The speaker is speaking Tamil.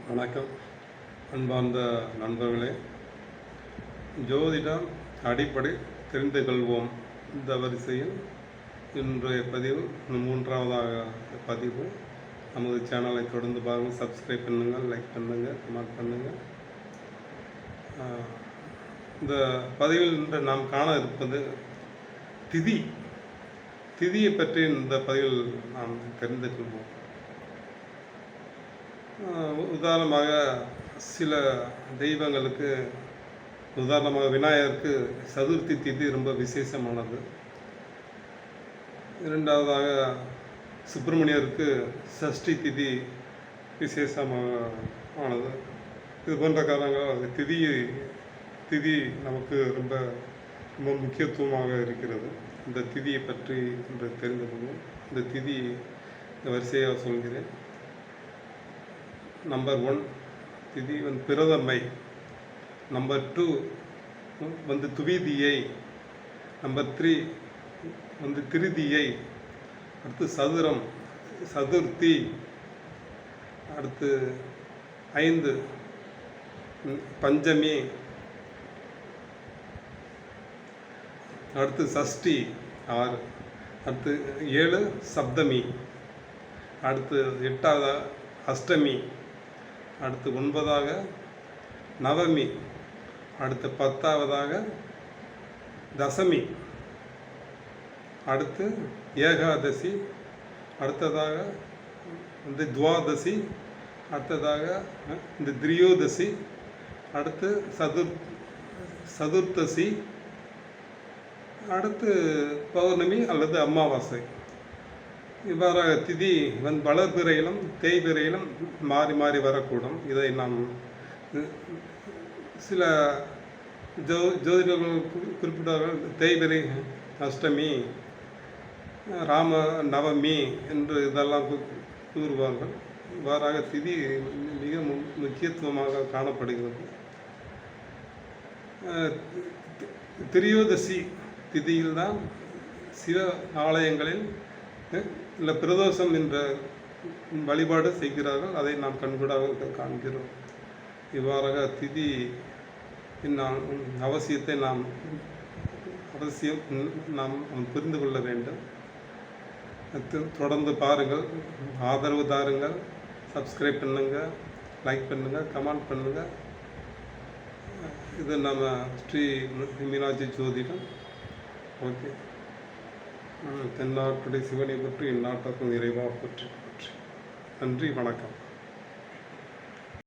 வணக்கம். அன்பார்ந்த நண்பர்களே, ஜோதிடம் அடிப்படை தெரிந்து கொள்வோம். இந்த வரிசையில் இன்றைய பதிவு 3வது பதிவு. நமது சேனலை தொடர்ந்து பாருங்கள், சப்ஸ்கிரைப் பண்ணுங்கள், லைக் பண்ணுங்கள், கமெண்ட் பண்ணுங்கள். இந்த பதிவில் இன்று நாம் காண இருப்பது திதியை பற்றி இந்த பதிவில் நாம் தெரிந்து கொள்வோம். உதாரணமாக சில தெய்வங்களுக்கு, உதாரணமாக விநாயகருக்கு சதுர்த்தி திதி ரொம்ப விசேஷமானது. இரண்டாவதாக சுப்பிரமணியருக்கு சஷ்டி திதி விசேஷமானது. இது போன்ற காரணங்கள் திதி நமக்கு ரொம்ப ரொம்ப முக்கியத்துவமாக இருக்கிறது. இந்த திதியை பற்றி இன்று தெரிந்து கொள்வோம். இந்த திதி வரிசையாக சொல்கிறேன். நம்பர் 1 திதி பிரதமை. நம்பர் 2 துவிதியை. நம்பர் 3 திருதியை. அடுத்து சதுரம், சதுர்த்தி. அடுத்து 5 பஞ்சமி. அடுத்து சஷ்டி 6. அடுத்து 7 சப்தமி. அடுத்து 8வது அஷ்டமி. அடுத்து 9தாக நவமி. அடுத்து 10வதாக தசமி. அடுத்து ஏகாதசி. அடுத்ததாக துவாதசி. அடுத்ததாக இந்த திரியோதசி. அடுத்து சதுர்த்தசி. அடுத்து பௌர்ணமி அல்லது அமாவாசை. இவ்வாறாக திதி வளர்பிறையிலும் தேய்பிறையிலும் மாறி மாறி வரக்கூடும். இதை நாம் சில ஜோதிடர்கள் குறிப்பிட்டார்கள். தேய்பிறை அஷ்டமி, ராம நவமி என்று இதெல்லாம் கூறுவார்கள். இவ்வாறாக திதி மிக முக்கியத்துவமாக காணப்படுகிறது. திரியோதசி திதியில்தான் சிவ ஆலயங்களில் இல்லை பிரதோஷம் என்ற வழிபாடு செய்கிறார்கள். அதை நாம் கண்கூடாக காண்கிறோம். இவ்வாறாக திதி அவசியத்தை நாம் புரிந்து கொள்ள வேண்டும். தொடர்ந்து பாருங்கள், ஆதரவு தாருங்கள், சப்ஸ்கிரைப் பண்ணுங்கள், லைக் பண்ணுங்கள், கமெண்ட் பண்ணுங்கள். இது நம்ம ஸ்ரீ மீனாட்சி ஜோதிடம். ஓகே. தென்னாட்டுடைய சிவனை பற்றி இந்நாட்டுக்கும் இறைவா போற்றி. நன்றி, வணக்கம்.